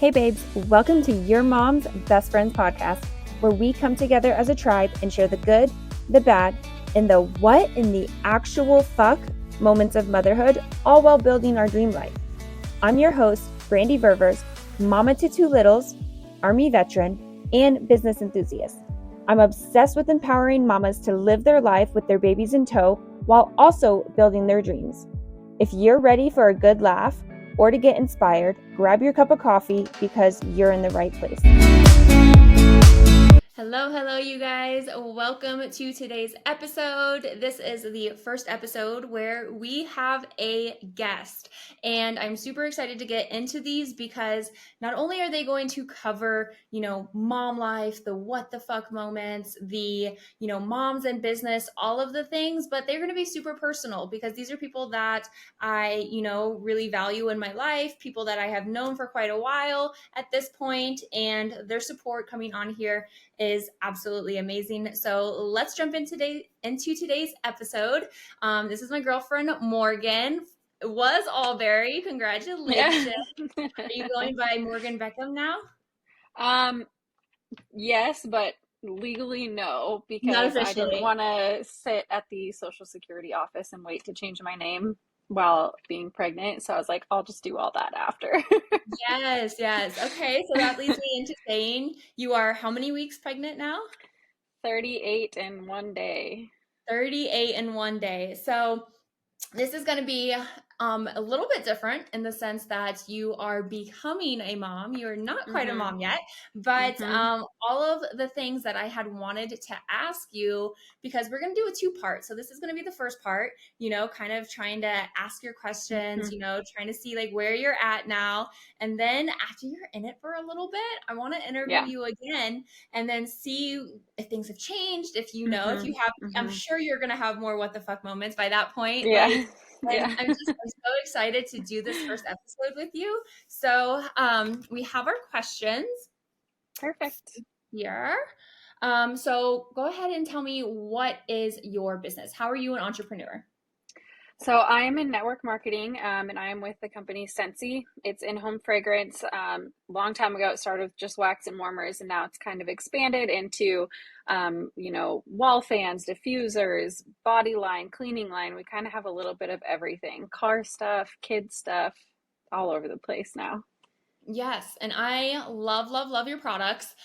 Hey babes, welcome to Your Mom's Best Friends podcast, where we come together as a tribe and share the good, the bad, and the what in the actual fuck moments of motherhood, all while building our dream life. I'm your host, Brandy Ververs, mama to two littles, Army veteran, and business enthusiast. I'm obsessed with empowering mamas to live their life with their babies in tow while also building their dreams. If you're ready for a good laugh or to get inspired, grab your cup of coffee because you're in the right place. Hello, you guys. Welcome to today's episode. This is the first episode where we have a guest, and I'm super excited to get into these because not only are they going to cover, mom life, the what the fuck moments, the, moms and business, all of the things, but they're going to be super personal because these are people that I, really value in my life, people that I have known for quite a while at this point, and their support coming on here is absolutely amazing. So let's jump into today's episode. This is my girlfriend, Morgan. Was Allberry. Congratulations. Yeah. Are you going by Morgan Beckham now? Yes, but legally no, Not because I didn't officially. want to sit at the Social Security office and wait to change my name while being pregnant. So I was like, I'll just do all that after. Yes. Okay, so that leads me into saying you are how many weeks pregnant now? 38 in one day. 38 in one day. So this is going to be a little bit different in the sense that you are becoming a mom. You're not quite a Mm-hmm. mom yet, but Mm-hmm. all of the things that I had wanted to ask you, because we're going to do a two-part. So this is going to be the first part, kind of trying to ask your questions, Mm-hmm. trying to see like where you're at now. And then after you're in it for a little bit, I want to interview Yeah. you again and then see if things have changed. If if Mm-hmm. you have, I'm Mm-hmm. sure you're going to have more what the fuck moments by that point. Like, Yeah. and Yeah. I'm so excited to do this first episode with you. So we have our questions Perfect. here. So go ahead and tell me, what is your business? How are you an entrepreneur? So I am in network marketing, and I am with the company Scentsy. It's in-home fragrance. Long time ago, it started with just wax and warmers, and now it's kind of expanded into, wall fans, diffusers, body line, cleaning line. We kind of have a little bit of everything, car stuff, kid stuff, all over the place now. Yes, and I love your products.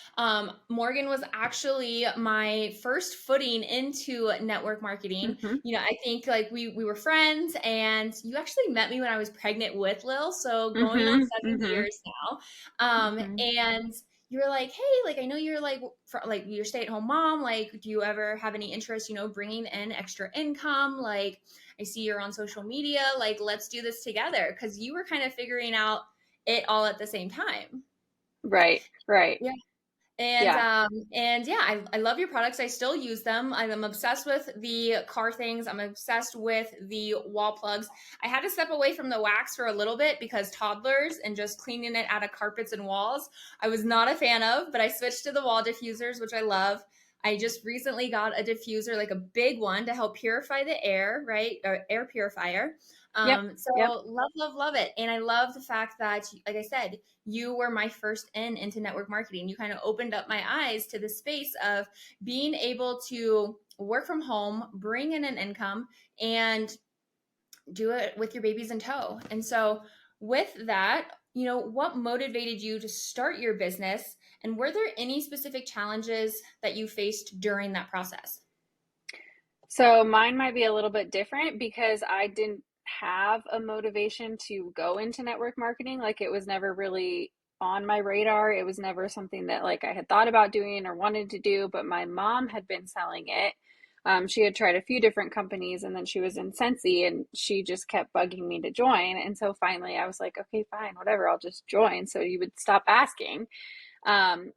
Morgan was actually my first footing into network marketing. Mm-hmm. I think like we were friends, and you actually met me when I was pregnant with Lil, so going on Mm-hmm. 7 years now. Mm-hmm. And you were like, hey, like I know you're like you're stay-at-home mom. Like, do you ever have any interest, bringing in extra income? Like, I see you're on social media. Like, let's do this together, because you were kind of figuring out it all at the same time. Right. Right. Yeah. And Yeah. yeah, I love your products. I still use them. I'm obsessed with the car things. I'm obsessed with the wall plugs. I had to step away from the wax for a little bit because toddlers and just cleaning it out of carpets and walls, I was not a fan of, but I switched to the wall diffusers, which I love. I just recently got a diffuser, like a big one, to help purify the air, right? Or air purifier. Yep. So Yep. love it. And I love the fact that, like I said, you were my first into network marketing. You kind of opened up my eyes to the space of being able to work from home, bring in an income, and do it with your babies in tow. And so with that, what motivated you to start your business? And were there any specific challenges that you faced during that process? So mine might be a little bit different because I didn't have a motivation to go into network marketing. Like it was never really on my radar. It was never something that like I had thought about doing or wanted to do, but my mom had been selling it. She had tried a few different companies and then she was in Scentsy and she just kept bugging me to join. And so finally I was like, okay, fine, whatever, I'll just join. So you would stop asking.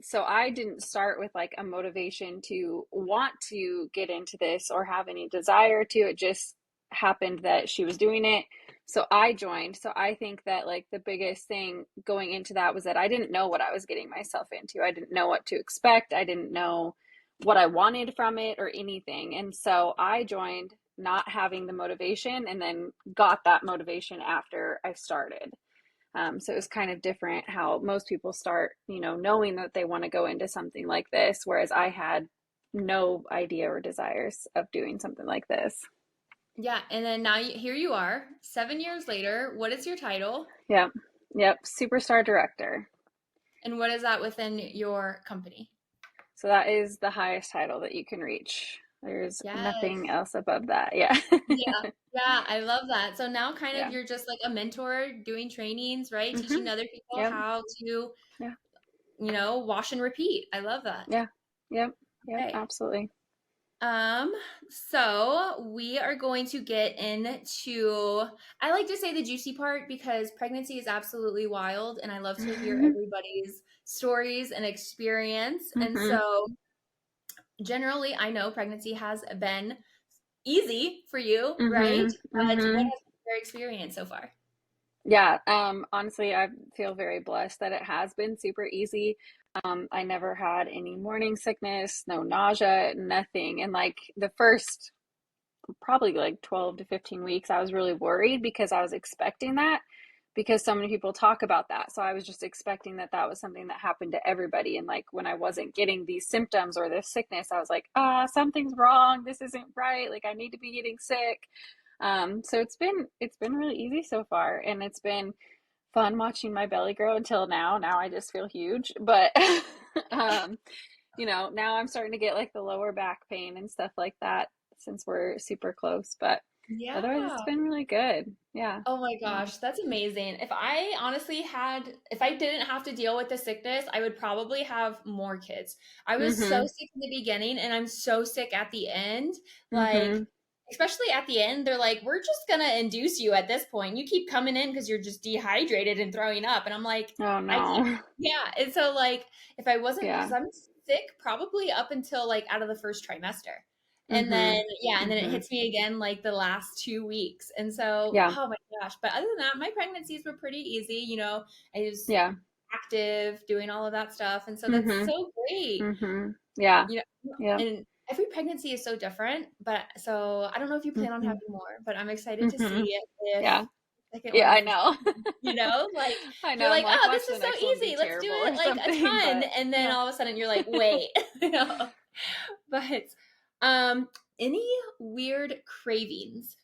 So I didn't start with like a motivation to want to get into this or have any desire to. It just happened that she was doing it. So I joined. So I think that like the biggest thing going into that was that I didn't know what I was getting myself into. I didn't know what to expect. I didn't know what I wanted from it or anything. And so I joined not having the motivation and then got that motivation after I started. So it was kind of different how most people start, knowing that they want to go into something like this, whereas I had no idea or desires of doing something like this. Yeah, and then now here you are, 7 years later. What is your title, Yep. Yep. Superstar director. and what is that within your company? So that is the highest title that you can reach. There's Yes. nothing else above that. Yeah. Yeah. Yeah, I love that. So now kind of Yeah. you're just like a mentor doing trainings, right? Teaching Mm-hmm. other people Yep. how to, Yeah. wash and repeat. I love that. Yeah. Yep. Yep. Okay. Absolutely. Um, so we are going to get into, I like to say the juicy part because pregnancy is absolutely wild and I love to hear Mm-hmm. everybody's stories and experience. And Mm-hmm. so generally, I know pregnancy has been easy for you, right? Mm-hmm. But what Mm-hmm. has been your experience so far? Yeah, honestly, I feel very blessed that it has been super easy. I never had any morning sickness, no nausea, nothing. And like the first probably like 12 to 15 weeks, I was really worried because I was expecting that because so many people talk about that. So I was just expecting that that was something that happened to everybody. And like when I wasn't getting these symptoms or this sickness, I was like, something's wrong. This isn't right. Like I need to be getting sick. So it's been really easy so far, and it's been fun watching my belly grow until now. Now I just feel huge, but um, now I'm starting to get like the lower back pain and stuff like that since we're super close. But otherwise, Yeah. it's been really good. Yeah, Oh my yeah. gosh, that's amazing. If I didn't have to deal with the sickness, I would probably have more kids. I was so Mhm. sick in the beginning and I'm so sick at the end. Like, Mhm. especially at the end, they're like, we're just gonna induce you at this point. You keep coming in because you're just dehydrated and throwing up. And I'm like, Oh I can't, no. yeah. And so, like, if I wasn't, because Yeah. I'm sick probably up until like out of the first trimester. And then, Mhm. yeah, and then it Mhm. hits me again like the last 2 weeks. And so, Yeah. oh my gosh. But other than that, my pregnancies were pretty easy. I was Yeah. active, doing all of that stuff. And so that's Mhm. so great. Mhm. Yeah. You know, Yeah. and every pregnancy is so different. But so I don't know if you plan on having Mhm. more, but I'm excited to Mhm. see if Yeah. second Yeah, one I is the know. same. Like I know. you're I'm like, like, oh, watch this the is so next one be easy. Let's do terrible it or like a something, ton. but And then yeah. all of a sudden you're like, wait, But um, any weird cravings?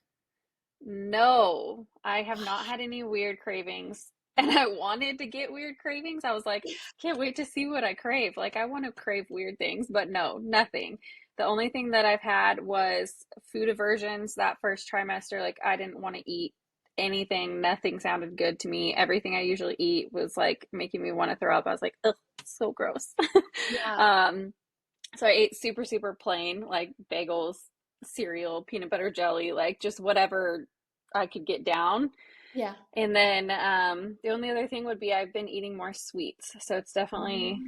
No, I have not had any weird cravings. And I wanted to get weird cravings. I was like, can't wait to see what I crave. Like, I want to crave weird things, but no, nothing. The only thing that I've had was food aversions that first trimester. Like, I didn't want to eat anything. Nothing sounded good to me. Everything I usually eat was like making me want to throw up. I was like, ugh, so gross. Yeah, Um, so I ate super, super plain, like bagels, cereal, peanut butter jelly, like just whatever I could get down. yeah. And then the only other thing would be I've been eating more sweets. So it's definitely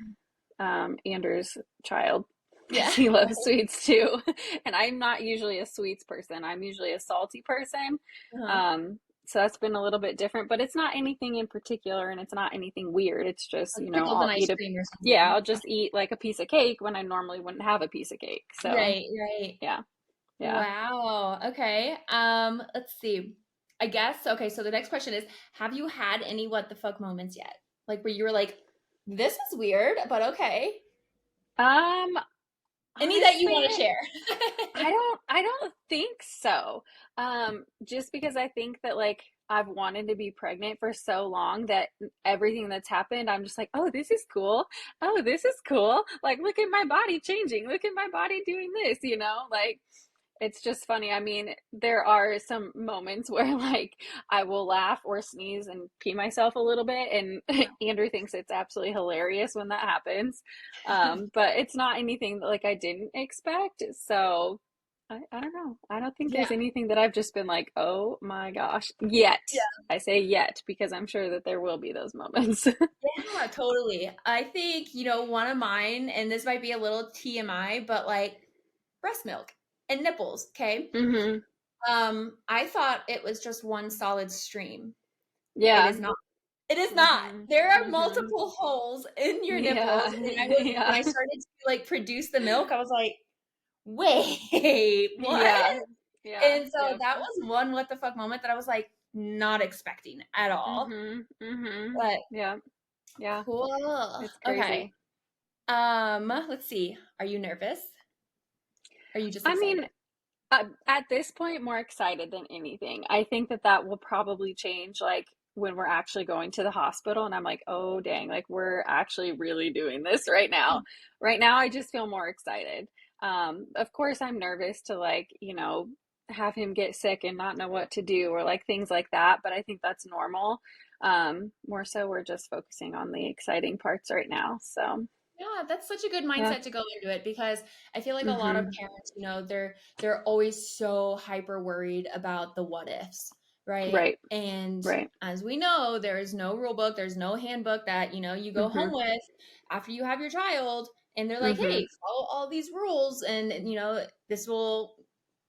Mm. Andrew's child Yeah. because he loves sweets too. And I'm not usually a sweets person, I'm usually a salty person. Uh-huh. So that's been a little bit different, but it's not anything in particular and it's not anything weird. It's just, Like pickled I'll in ice eat cream or yeah, something. I'll just eat like a piece of cake when I normally wouldn't have a piece of cake. So Right, right. yeah, yeah. Wow. Okay. Let's see. I guess okay, so the next question is, have you had any what the fuck moments yet? Like where you were like, this is weird, but okay. Um, Any that you Honestly, want to share? I don't think so. Just because I think that like I've wanted to be pregnant for so long that everything that's happened, I'm just like, oh, this is cool. Oh, this is cool. Like, look at my body changing. Look at my body doing this, Like, it's just funny. I mean, there are some moments where like I will laugh or sneeze and pee myself a little bit, and Andrew thinks it's absolutely hilarious when that happens. But it's not anything that like I didn't expect. So I don't know. I don't think Yeah. there's anything that I've just been like, oh my gosh, yet. I say yet because I'm sure that there will be those moments. Yeah, totally. I think, one of mine, and this might be a little TMI, but like breast milk and nipples, okay? Hmm. I thought it was just one solid stream. It Yeah. is not. It is not. Hmm. There are Hmm. multiple holes in your nipples. Yeah. And when Yeah. I started to like produce the milk, I was like, wait, what? Yeah. Yeah. And so Yep. that was one what the fuck moment that I was like, not expecting at all. Mhm. Mhm. But Yeah. Yeah. cool. It's Okay. crazy. Let's see. Are you nervous? Or are you just I excited? mean, at this point, more excited than anything. I think that that will probably change, like, when we're actually going to the hospital and I'm like, "Oh, dang, like, we're actually really doing this right now." Right now, I just feel more excited. Of course, I'm nervous to, like, have him get sick and not know what to do or, like, things like that, but I think that's normal. More so we're just focusing on the exciting parts right now, so, Yeah, that's such a good yeah. mindset to go into it because I feel like a lot of Mhm. parents, they're always so hyper worried about the what ifs, right? Right. And Right. as we know, there is no rule book, there's no handbook that, you go home Mhm. with after you have your child and they're like, "Hey, Mhm. follow all these rules and this will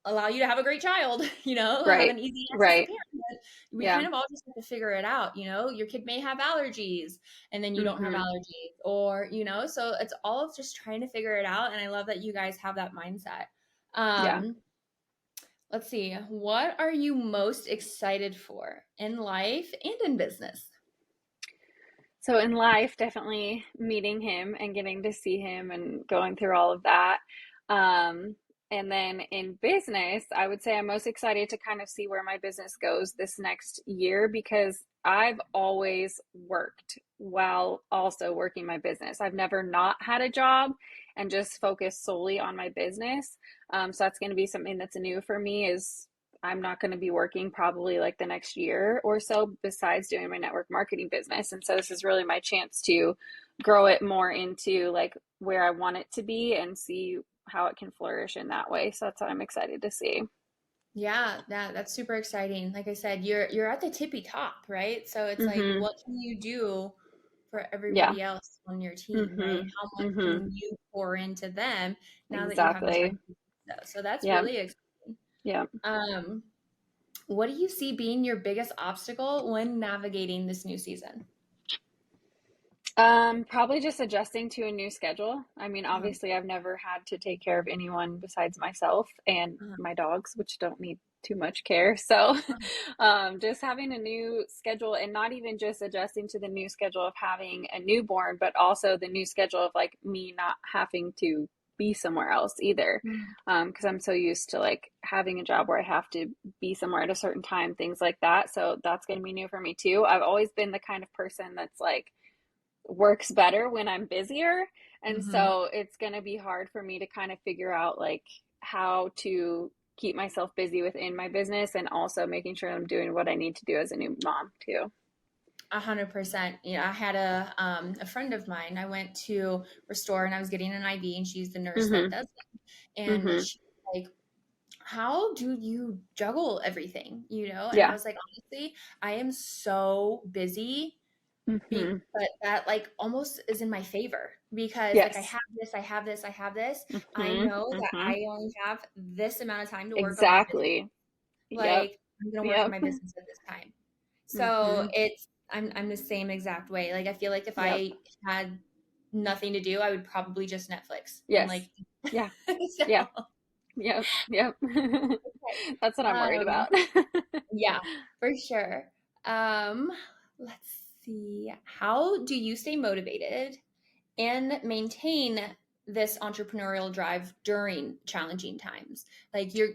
allow you to have a great child, have Right. an easy access to Right. parenthood." We Yeah. kind of all just have to figure it out, your kid may have allergies and then you don't have Mhm. allergies or so it's all of just trying to figure it out and I love that you guys have that mindset. Yeah. um let's see, what are you most excited for in life and in business? So in life, definitely meeting him and getting to see him and going through all of that. Um, and then in business, I would say I'm most excited to kind of see where my business goes this next year because I've always worked while also working my business. I've never not had a job and just focused solely on my business. So that's going to be something that's new for me is I'm not going to be working probably like the next year or so besides doing my network marketing business. And so this is really my chance to grow it more into like where I want it to be and see how it can flourish in that way. So that's what I'm excited to see. Yeah, that's super exciting. Like I said, you're at the tippy top, right? So it's like, Mhm. what can you do for Yeah. everybody else on your team, right? Mhm. How much Mhm. can you pour into them now that you have the Exactly. time to do so? So that's Yeah. really exciting. Yeah. um what do you see being your biggest obstacle when navigating this new season? Probably just adjusting to a new schedule. I mean, Um, obviously, I've never had to take care of anyone besides myself and um, my dogs, which don't need too much care. So, um, just having a new schedule and not even just adjusting to the new schedule of having a newborn, but also the new schedule of like me not having to be somewhere else either. um, Because I'm so used to like having a job where I have to be somewhere at a certain time, things like that. So that's going to be new for me too. I've always been the kind of person that's like, works better when I'm busier. And mhm. so it's going to be hard for me to kind of figure out like how to keep myself busy within my business and also making sure I'm doing what I need to do as a new mom too. 100%. I had a friend of mine. I went to her store and I was getting an IV, and she's the nurse that Mhm. does it. And Mhm. she's like, "How do you juggle everything?" And I Yeah. was like, "Honestly, I am so busy." Mhm. But that like almost is in my favor because like I Yes. have this, I have this, I have this. I Mhm. know that Mhm. I only have this amount of time to work on my business. Exactly. Yep. Like I'm gonna work on Yep. my business at this time. So Mhm. I'm the same exact way. Like I feel like if Yep. I had nothing to do, I would probably just Netflix and Yes. like Yeah. Yeah. so Yep. Yep. okay. That's what I'm worried Um about. yeah, for sure. Um let's see. How do you stay motivated and maintain this entrepreneurial drive during challenging times? Like you're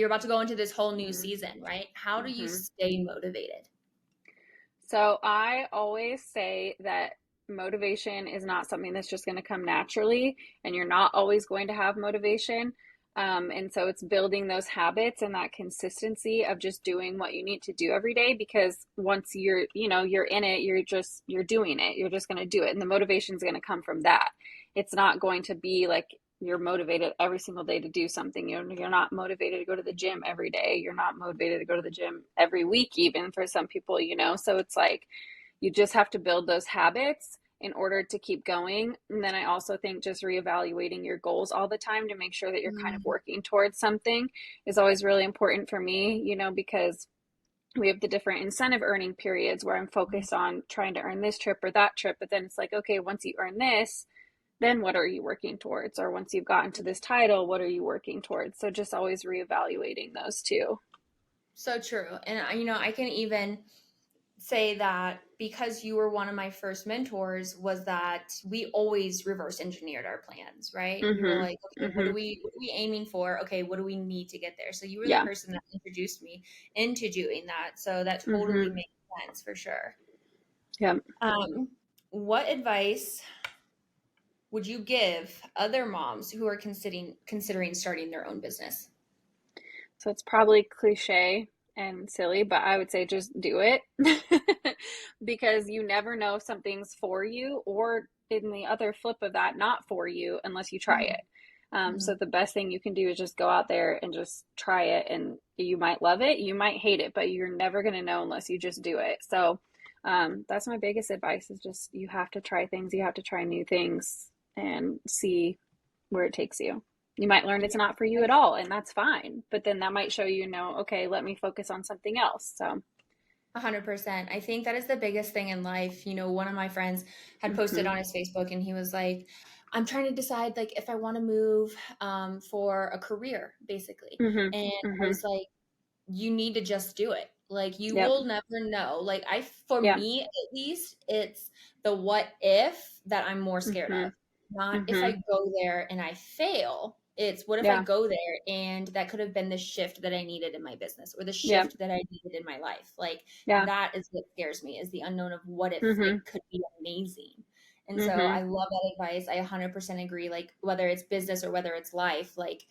about to go into this whole new Mhm. season, right? How do you Mhm. stay motivated? So I always say that motivation is not something that's just going to come naturally, and you're not always going to have motivation. And so it's building those habits and that consistency of just doing what you need to do every day because once you're in it, you're doing it. You're just going to do it. And the motivation is going to come from that. It's not going to be like you're motivated every single day to do something. You're not motivated to go to the gym every day. You're not motivated to go to the gym every week, even for some people. So it's like you just have to build those habits in order to keep going. And then I also think just reevaluating your goals all the time to make sure that you're kind of Mm, working towards something is always really important for me, because we have the different incentive earning periods where I'm focused on trying to earn this trip or that trip. But then it's like, okay, once you earn this, then what are you working towards? Or once you've gotten to this title, what are you working towards? So just always reevaluating those two. So true. And I can even say that because you were one of my first mentors was that we always reverse engineered our plans, right? We were Mhm. like, okay, Mhm. what are we aiming for? Okay, what do we need to get there? So you were the Yeah. person that introduced me into doing that. So that totally Mhm. makes sense for sure. Yeah. Um, what advice would you give other moms who are considering starting their own business? So it's probably cliche and silly, but I would say just do it because you never know if something's for you or in the other flip of that, not for you unless you try it. So Mhm. the best thing you can do is just go out there and just try it, and you might love it, you might hate it, but you're never going to know unless you just do it. So that's my biggest advice is just you have to try things, you have to try new things and see where it takes you. You might learn it's Yeah, not for you at all, and that's fine. But then that might show you, know, okay, let me focus on something else. So, 100%. I think that is the biggest thing in life. One of my friends had posted mm-hmm, on his Facebook and he was like, I'm trying to decide like if I want to move for a career, basically. And mm-hmm, I mm-hmm. was like, you need to just do it. Like you Yep, will never know. Like for yep, me at least, it's the what if that I'm more scared mm-hmm, of. Not if I mm-hmm. go there and I fail. It's what if I Yeah, go there and that could have been the shift that I needed in my business or the yep, shift that I needed in my life. Like yeah, that is what scares me is the unknown of what if mm-hmm, it could be amazing. And so mm-hmm. I love that advice. I 100% agree. Like whether it's business or whether it's life, like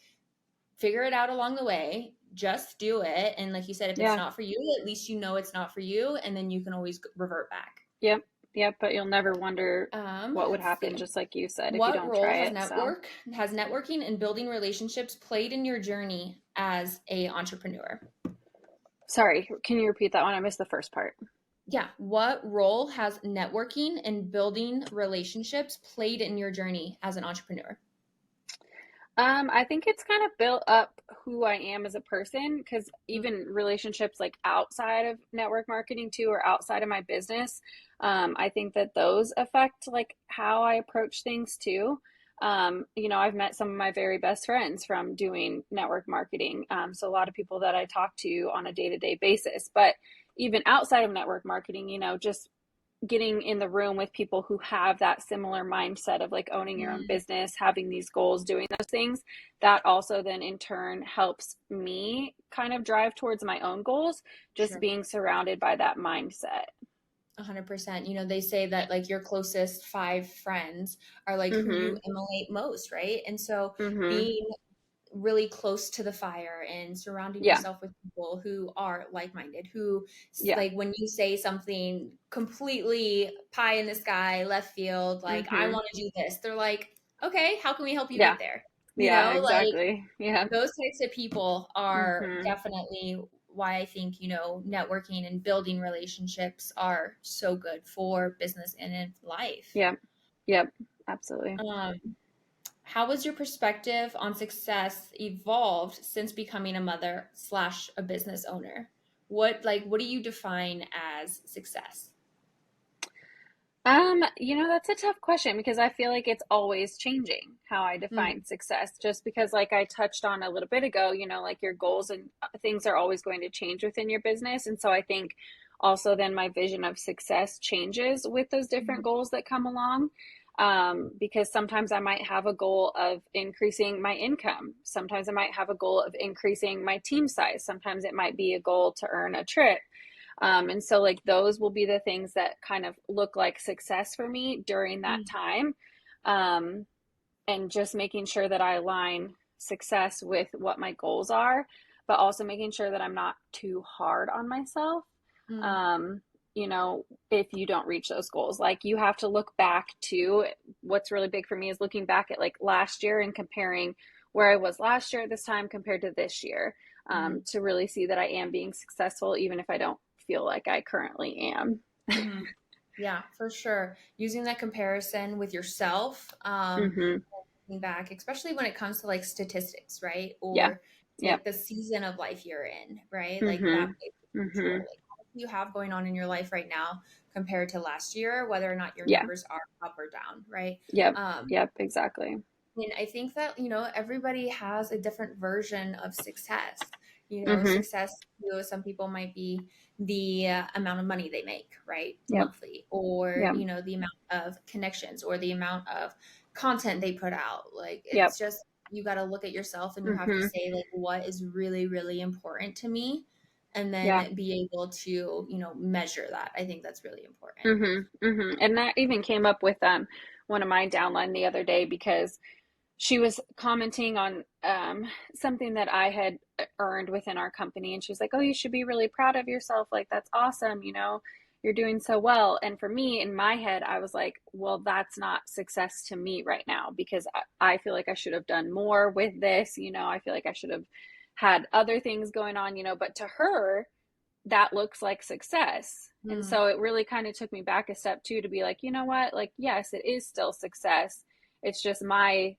figure it out along the way. Just do it. And like you said, if it's Yeah, not for you, at least you know it's not for you. And then you can always revert back. yep, yep. But you'll never wonder what would Let's happen, see. just like you said, if you What don't role try it. So, has networking and building relationships played in your journey as a entrepreneur? sorry, can you repeat that one? I missed the first part. Yeah. What role has networking and building relationships played in your journey as an entrepreneur? I think it's kind of built up who I am as a person because even relationships like outside of network marketing too, or outside of my business, I think that those affect like how I approach things too. I've met some of my very best friends from doing network marketing. So a lot of people that I talk to on a day-to-day basis, but even outside of network marketing, just getting in the room with people who have that similar mindset of like owning your own Mm, business, having these goals, doing those things, that also then in turn helps me kind of drive towards my own goals, just sure. being surrounded by that mindset. 100%. They say that like your closest five friends are like who you Mhm. emulate most, right? And so Mhm. being really close to the fire and surrounding Yeah. yourself with people who are like-minded, who Yeah. like when you say something completely pie in the sky, left field, like I Mhm. want to do this, they're like, okay, how can we help you Yeah. get there? Yeah, Like exactly. Yeah. those types of people are Mhm. definitely why I think, networking and building relationships are so good for business and in life. Yep. Yep. Absolutely. Um, how has your perspective on success evolved since becoming a mother slash a business owner? What do you define as success? That's a tough question because I feel like it's always changing how I Mm, define success. Just because, like I touched on a little bit ago, like your goals and things are always going to change within your business. And so I think also then my vision of success changes with those different mhm, goals that come along. Because sometimes I might have a goal of increasing my income. Sometimes I might have a goal of increasing my team size. Sometimes it might be a goal to earn a trip. And so, like, those will be the things that kind of look like success for me during that mm, time. Um, and just making sure that I align success with what my goals are, but also making sure that I'm not too hard on myself. mm, Um, if you don't reach those goals, like you have to look back to what's really big for me is looking back at like last year and comparing where I was last year at this time compared to this year, mhm, to really see that I am being successful, even if I don't feel like I currently am. mhm. Yeah, for sure. Using that comparison with yourself, Mm-hmm. looking back, especially when it comes to like statistics, right? Yeah. Or Yep. like the season of life you're in, right? Like that Mm-hmm. plays a huge Mm-hmm. role. Like what do you have going on in your life right now compared to last year, whether or not your Yeah. numbers are up or down, right? Yep. Um, Yep. Exactly. and I think that, everybody has a different version of success. Mhm. Success to some people might be the amount of money they make, right? Yep. Monthly, or, Yep. the amount of connections or the amount of content they put out. Like, Yep. it's just, you got to look at yourself and you have to Mhm. say, like, what is really, really important to me? And Yeah. then be able to, measure that. I think that's really important. Mhm. Mhm. And that even came up with one of my downline the other day because she was commenting on something that I had earned within our company. And she was like, "Oh, you should be really proud of yourself. Like, that's awesome. You're doing so well." And for me, in my head, I was like, well, that's not success to me right now because I feel like I should have done more with this. I feel like I should have had other things going on, but to her, that looks like success. And Mm, so it really kind of took me back a step too to be like, you know what? Like, yes, it is still success. It's just my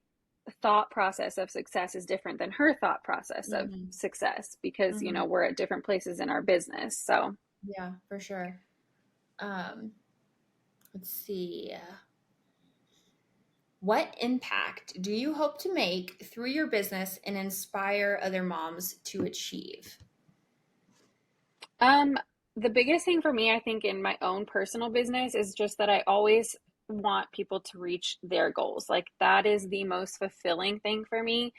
thought process of success is different than her thought process of mhm, success because, mhm. we're at different places in our business. So, Yeah, for sure. Um, let's see. What impact do you hope to make through your business and inspire other moms to achieve? um, the biggest thing for me, I think, in my own personal business is just that I always want people to reach their goals. Like, that is the most fulfilling thing for me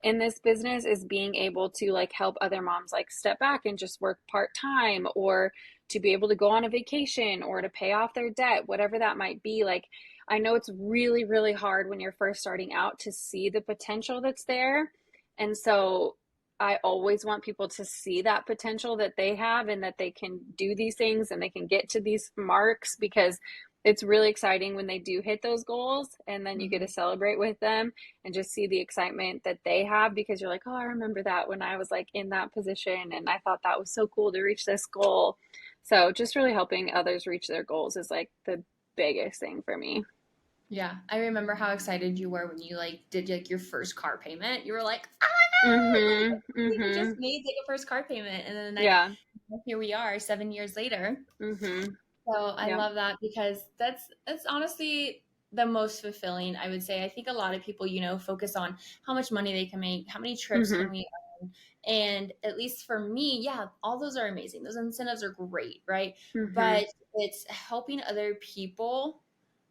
in this business is being able to like help other moms like step back and just work part-time or to be able to go on a vacation or to pay off their debt, whatever that might be. Like, I know it's really, really hard when you're first starting out to see the potential that's there. And so I always want people to see that potential that they have and that they can do these things and they can get to these marks because it's really exciting when they do hit those goals and then you get to Mhm. celebrate with them and just see the excitement that they have because you're like, oh, I remember that when I was like in that position and I thought that was so cool to reach this goal. So just really helping others reach their goals is like the biggest thing for me. Yeah, I remember how excited you were when you like did like your first car payment. You were like, like, I Mhm. can't believe I just Mhm. made like a first car payment, and then like Yeah. here we are 7 years later. Mhm. So I Yeah. love that because that's honestly the most fulfilling, I would say. I think a lot of people, focus on how much money they can make, how many trips can Mhm. we earn. And at least for me, yeah, all those are amazing. Those incentives are great, right? Mhm. But it's helping other people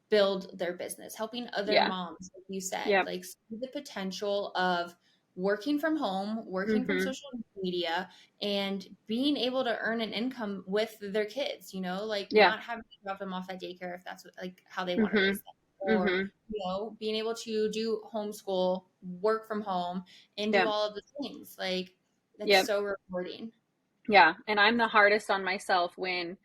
build their business, helping other Yeah. moms, like you said, Yep. like see the potential of working from home, working from Mhm. social media, and being able to earn an income with their kids, like Yeah. not having to drop them off at daycare if that's what, like how they want to raise Mhm. them. Or, Mhm. being able to do homeschool, work from home, and do Yep. all of the things. Like, that's Yep. so rewarding. Yeah. And I'm the hardest on myself when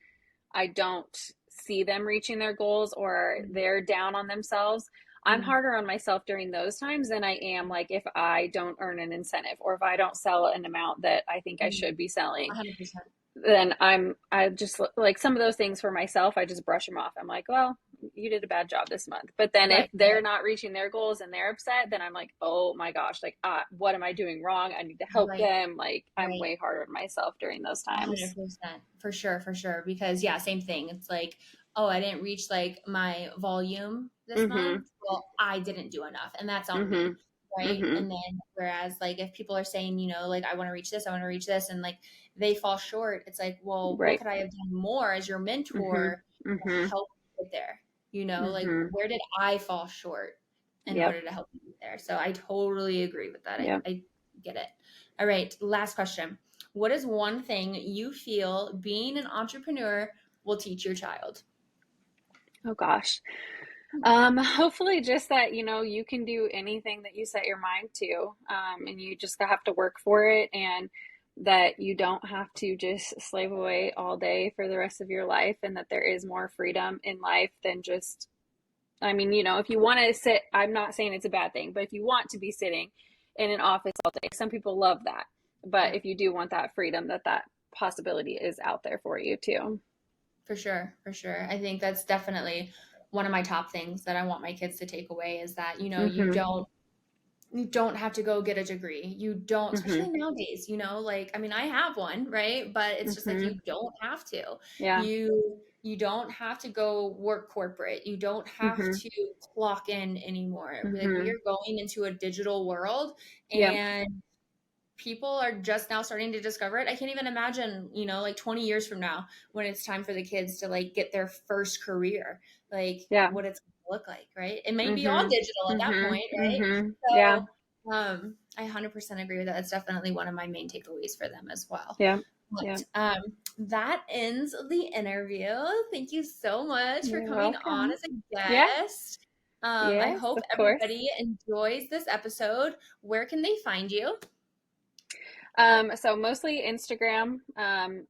I don't see them reaching their goals or they're down on themselves. I'm Mm-hmm. harder on myself during those times than I am like if I don't earn an incentive or if I don't sell an amount that I think I should be selling. 100%. Then I just like some of those things for myself, I just brush them off. I'm like, well, you did a bad job this month. But then if Right, they're right, not reaching their goals and they're upset, then I'm like, oh my gosh, like, what am I doing wrong? I need to help right, them. Like, I'm right. way harder on myself during those times. 100%. For sure, for sure. Because yeah, same thing. It's like, oh, I didn't reach like my volume this Mm-hmm. month. Well, I didn't do enough, and that's on Mm-hmm. me. Right. Mm-hmm. And then whereas like if people are saying, like I want to reach this, I want to reach this, and like they fall short, it's like, well, what Right. could I have done more as your Mhm. mentor to Mhm. help you get there? Like Mhm. where did I fall short in Yep. order to help you get there? So I totally agree with that. I, Yep. I get it. All right, last question. What is one thing you feel being an entrepreneur will teach your child? Oh gosh. Hopefully just that, you can do anything that you set your mind to. And you just have to work for it and that you don't have to just slave away all day for the rest of your life and that there is more freedom in life than just I mean, if you want to sit, I'm not saying it's a bad thing, but if you want to be sitting in an office all day, some people love that. But Yeah, if you do want that freedom, that possibility is out there for you too. for sure, for sure. I think that's definitely one of my top things that I want my kids to take away is that, Mhm. you don't have to go get a degree. You don't, Mhm. especially nowadays, like I mean, I have one, right? But it's just like Mhm. you don't have to. Yeah. You don't have to go work corporate. You don't have Mhm. to clock in anymore. Like we Mhm. are going into a digital world Yep. and people are just now starting to discover it. I can't even imagine, like 20 years from now when it's time for the kids to like get their first career, like Yeah. what it's going to look like, right? It may be all Mhm. digital at that Mhm. point, right? Mhm. Yeah. So I 100% agree with that. That's definitely one of my main takeaways for them as well. Yeah. Yeah. But that ends the interview. Thank you so much for You're coming on welcome. as a Yeah. guest. I Yes, hope of course. everybody enjoys this episode. Where can they find you? So mostly Instagram.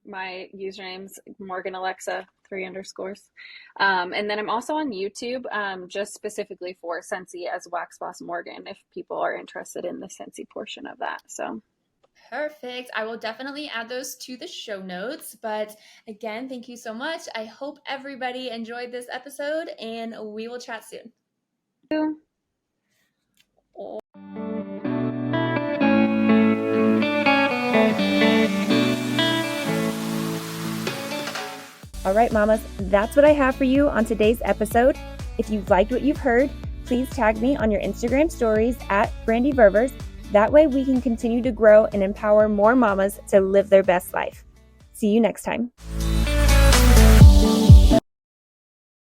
My username's Morgan Alexa 3 underscores. And then I'm also on YouTube, just specifically for Scentsy as Wax Boss Morgan, if people are interested in the Scentsy portion of that. So Perfect. I will definitely add those to the show notes. But again, thank you so much. I hope everybody enjoyed this episode and we will chat soon. All right, mamas, that's what I have for you on today's episode. If you've liked what you've heard, please tag me on your Instagram stories at Brandy Ververs. That way we can continue to grow and empower more mamas to live their best life. See you next time.